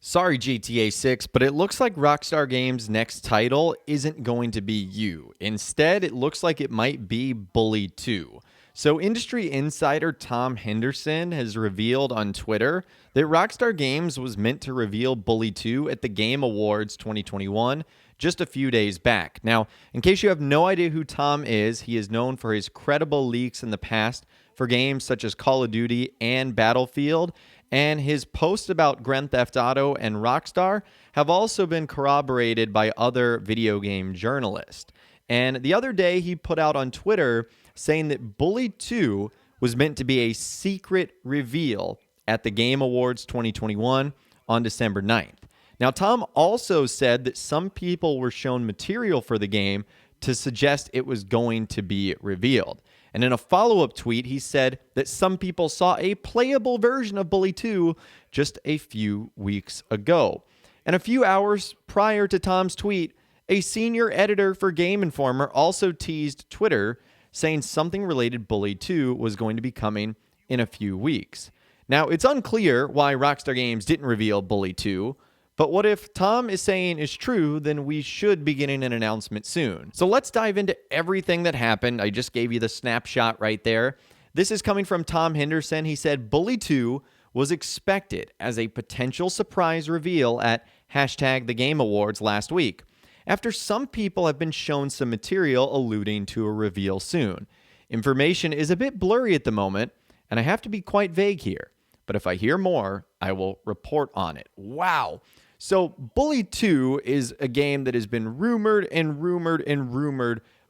Sorry, GTA 6, but it looks like Rockstar Games' next title isn't going to be you. Instead, it looks like it might be Bully 2. So, industry insider Tom Henderson has revealed on Twitter that Rockstar Games was meant to reveal Bully 2 at the Game Awards 2021 just a few days back. Now, in case you have no idea who Tom is, he is known for his credible leaks in the past for games such as Call of Duty and Battlefield, and his posts about Grand Theft Auto and Rockstar have also been corroborated by other video game journalists. And the other day, he put out on Twitter saying that Bully 2 was meant to be a secret reveal at the Game Awards 2021 on December 9th. Now, Tom also said that some people were shown material for the game to suggest it was going to be revealed. And in a follow-up tweet, he said that some people saw a playable version of Bully 2 just a few weeks ago. And a few hours prior to Tom's tweet, a senior editor for Game Informer also teased Twitter, saying something related Bully 2 was going to be coming in a few weeks. Now, it's unclear why Rockstar Games didn't reveal Bully 2, but what if Tom is saying is true, then we should be getting an announcement soon. So let's dive into everything that happened. I just gave you the snapshot right there. This is coming from Tom Henderson. He said Bully 2 was expected as a potential surprise reveal at #The Game Awards last week, after some people have been shown some material alluding to a reveal soon. Information is a bit blurry at the moment, and I have to be quite vague here. But if I hear more, I will report on it. Wow. So Bully 2 is a game that has been rumored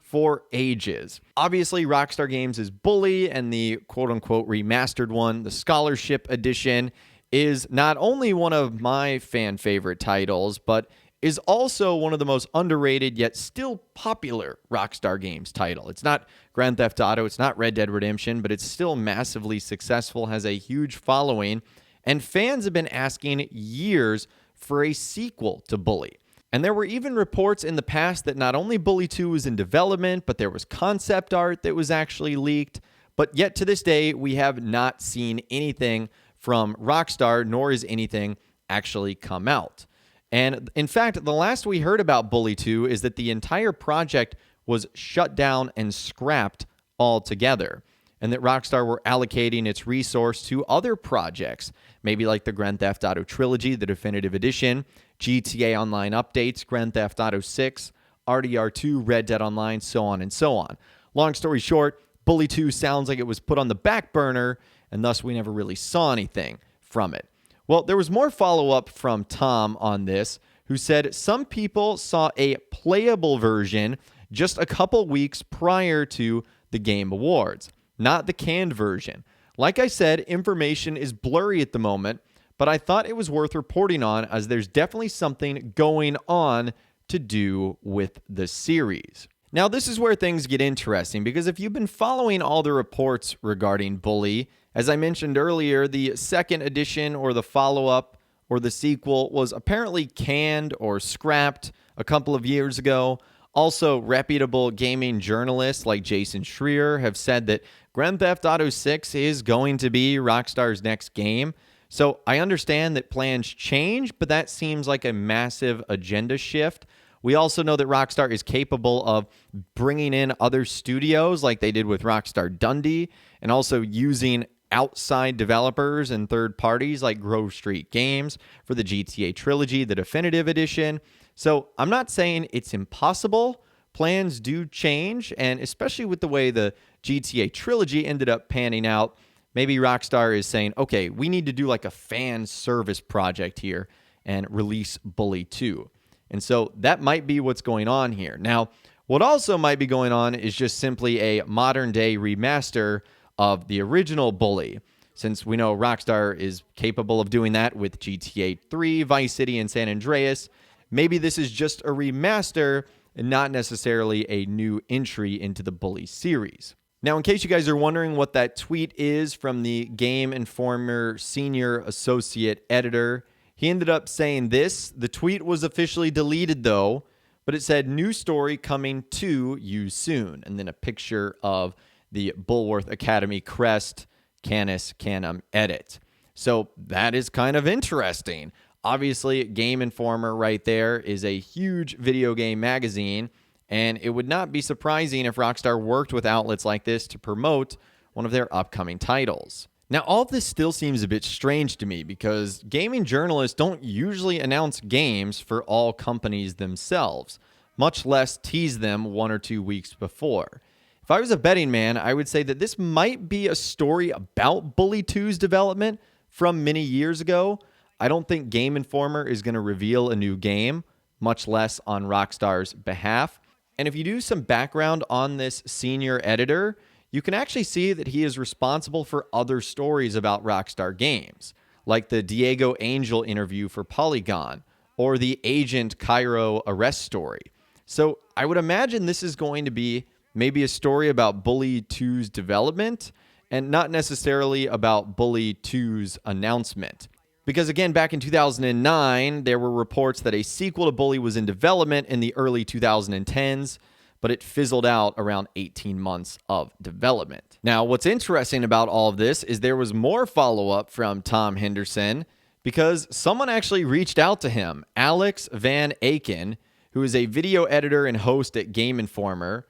for ages. Obviously, Rockstar Games is Bully, and the quote-unquote remastered one, the Scholarship Edition, is not only one of my fan-favorite titles, but is also one of the most underrated yet still popular Rockstar Games title. It's not Grand Theft Auto, it's not Red Dead Redemption, but it's still massively successful, has a huge following, and fans have been asking years for a sequel to Bully. And there were even reports in the past that not only Bully 2 was in development, but there was concept art that was actually leaked. But yet to this day, we have not seen anything from Rockstar, nor has anything actually come out. And in fact, the last we heard about Bully 2 is that the entire project was shut down and scrapped altogether, and that Rockstar were allocating its resource to other projects, maybe like the Grand Theft Auto Trilogy, the Definitive Edition, GTA Online updates, Grand Theft Auto 6, RDR2, Red Dead Online, so on and so on. Long story short, Bully 2 sounds like it was put on the back burner, and thus we never really saw anything from it. Well, there was more follow-up from Tom on this, who said some people saw a playable version just a couple weeks prior to the Game Awards, not the canned version. Like I said, information is blurry at the moment, but I thought it was worth reporting on, as there's definitely something going on to do with the series. Now, this is where things get interesting, because if you've been following all the reports regarding Bully, as I mentioned earlier, the second edition or the follow-up or the sequel was apparently canned or scrapped a couple of years ago. Also, reputable gaming journalists like Jason Schreier have said that Grand Theft Auto 6 is going to be Rockstar's next game. So I understand that plans change, but that seems like a massive agenda shift. We also know that Rockstar is capable of bringing in other studios like they did with Rockstar Dundee, and also using outside developers and third parties like Grove Street Games for the GTA Trilogy, the Definitive Edition. So I'm not saying it's impossible. Plans do change, and especially with the way the GTA Trilogy ended up panning out, maybe Rockstar is saying, okay, we need to do like a fan service project here and release Bully 2. And so that might be what's going on here. Now, what also might be going on is just simply a modern day remaster of the original Bully, since we know Rockstar is capable of doing that with GTA 3, Vice City, and San Andreas. Maybe this is just a remaster and not necessarily a new entry into the Bully series. Now, in case you guys are wondering what that tweet is from the Game Informer senior associate editor, he ended up saying this. The tweet was officially deleted though, but it said, "New story coming to you soon," and then a picture of the Bulworth Academy crest, Canis Canum edit. So that is kind of interesting. Obviously, Game Informer right there is a huge video game magazine, and it would not be surprising if Rockstar worked with outlets like this to promote one of their upcoming titles. Now, all of this still seems a bit strange to me because gaming journalists don't usually announce games for all companies themselves, much less tease them 1 or 2 weeks before. If I was a betting man, I would say that this might be a story about Bully 2's development from many years ago. I don't think Game Informer is going to reveal a new game, much less on Rockstar's behalf. And if you do some background on this senior editor, you can actually see that he is responsible for other stories about Rockstar games, like the Diego Angel interview for Polygon or the Agent Cairo arrest story. So I would imagine this is going to be maybe a story about Bully 2's development and not necessarily about Bully 2's announcement. Because again, back in 2009, there were reports that a sequel to Bully was in development in the early 2010s, but it fizzled out around 18 months of development. Now, what's interesting about all of this is there was more follow-up from Tom Henderson because someone actually reached out to him, Alex Van Aken, who is a video editor and host at Game Informer,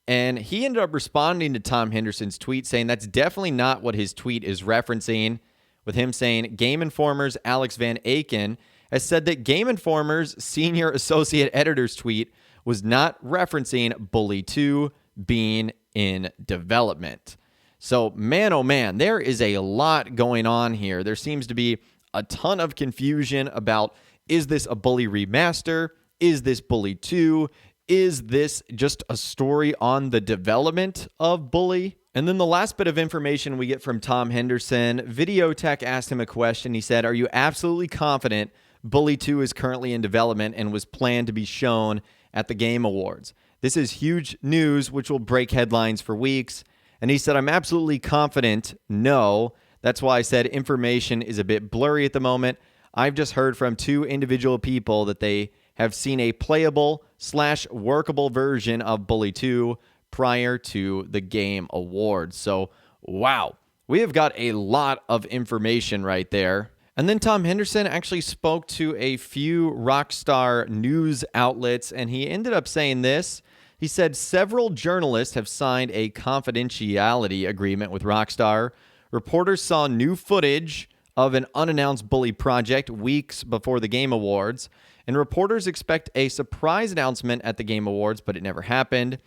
and he ended up responding to Tom Henderson's tweet saying that's definitely not what his tweet is referencing, with him saying Game Informer's Alex Van Aken has said that Game Informer's senior associate editor's tweet was not referencing Bully 2 being in development. So, man, oh man, there is a lot going on here. There seems to be a ton of confusion about, is this a Bully remaster? Is this Bully 2? Is this just a story on the development of Bully? And then the last bit of information we get from Tom Henderson, Videotech asked him a question. He said, are you absolutely confident Bully 2 is currently in development and was planned to be shown at the Game Awards? This is huge news, which will break headlines for weeks. And he said, I'm absolutely confident. No. That's why I said information is a bit blurry at the moment. I've just heard from 2 individual people that they have seen a playable/workable version of Bully 2 prior to the Game Awards. So, wow, we have got a lot of information right there. And then Tom Henderson actually spoke to a few Rockstar news outlets, and he ended up saying this. He said several journalists have signed a confidentiality agreement with Rockstar. Reporters saw new footage of an unannounced Bully project weeks before the Game Awards, and reporters expect a surprise announcement at the Game Awards, but it never happened.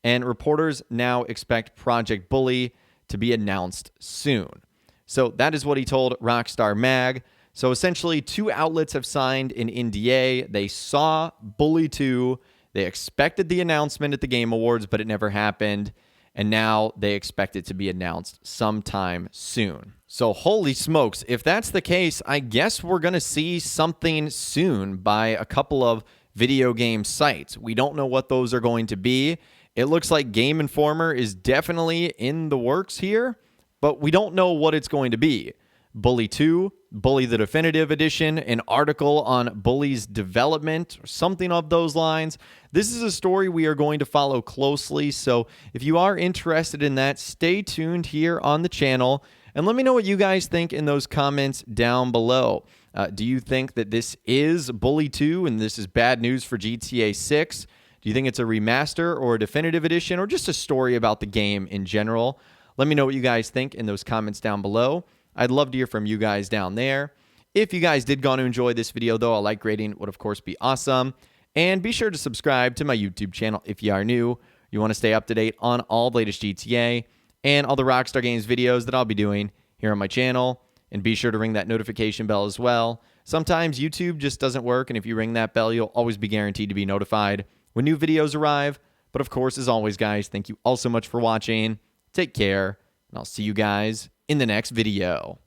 And reporters now expect Project Bully to be announced soon. So that is what he told Rockstar Mag. So essentially, 2 outlets have signed an NDA. They saw Bully 2. They expected the announcement at the Game Awards, but it never happened. And now they expect it to be announced sometime soon. So holy smokes, if that's the case, I guess we're going to see something soon by a couple of video game sites. We don't know what those are going to be. It looks like Game Informer is definitely in the works here, but we don't know what it's going to be. Bully 2, Bully the Definitive Edition, an article on Bully's development, or something of those lines. This is a story we are going to follow closely, so if you are interested in that, stay tuned here on the channel, and let me know what you guys think in those comments down below. Do you think that this is Bully 2 and this is bad news for GTA 6? Do you think it's a remaster or a definitive edition or just a story about the game in general? Let me know what you guys think in those comments down below. I'd love to hear from you guys down there. If you guys did go on to enjoy this video, though, a like rating would, of course, be awesome. And be sure to subscribe to my YouTube channel if you are new. You want to stay up to date on all the latest GTA and all the Rockstar Games videos that I'll be doing here on my channel. And be sure to ring that notification bell as well. Sometimes YouTube just doesn't work, and if you ring that bell, you'll always be guaranteed to be notified when new videos arrive. But of course, as always, guys, thank you all so much for watching. Take care, and I'll see you guys in the next video.